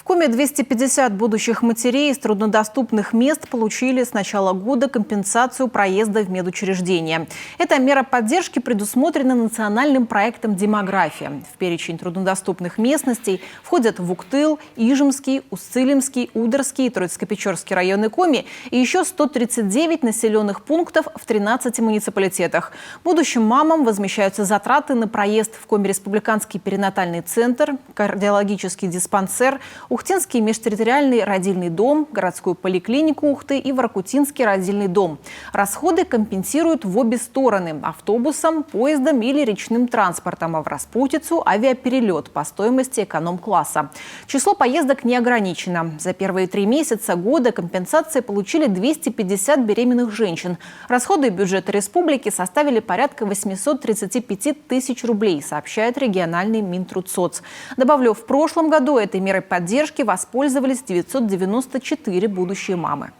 Коми 250 будущих матерей из труднодоступных мест получили с начала года компенсацию проезда в медучреждения. Эта мера поддержки предусмотрена национальным проектом «Демография». В перечень труднодоступных местностей входят Вуктыл, Ижемский, Уссцилимский, Ударский и Троицко-Печорский районы Коми и еще 139 населенных пунктов в 13 муниципалитетах. Будущим мамам возмещаются затраты на проезд в Коми республиканский перинатальный центр, кардиологический диспансер, Ухтинский межтерриториальный родильный дом, городскую поликлинику Ухты и Воркутинский родильный дом. Расходы компенсируют в обе стороны – автобусом, поездом или речным транспортом, а в распутицу – авиаперелет по стоимости эконом-класса. Число поездок не ограничено. За первые 3 месяца года компенсации получили 250 беременных женщин. Расходы бюджета республики составили порядка 835 тысяч рублей, сообщает региональный Минтрудсоц. Добавлю, в прошлом году этой мерой поддержки воспользовались 994 будущие мамы.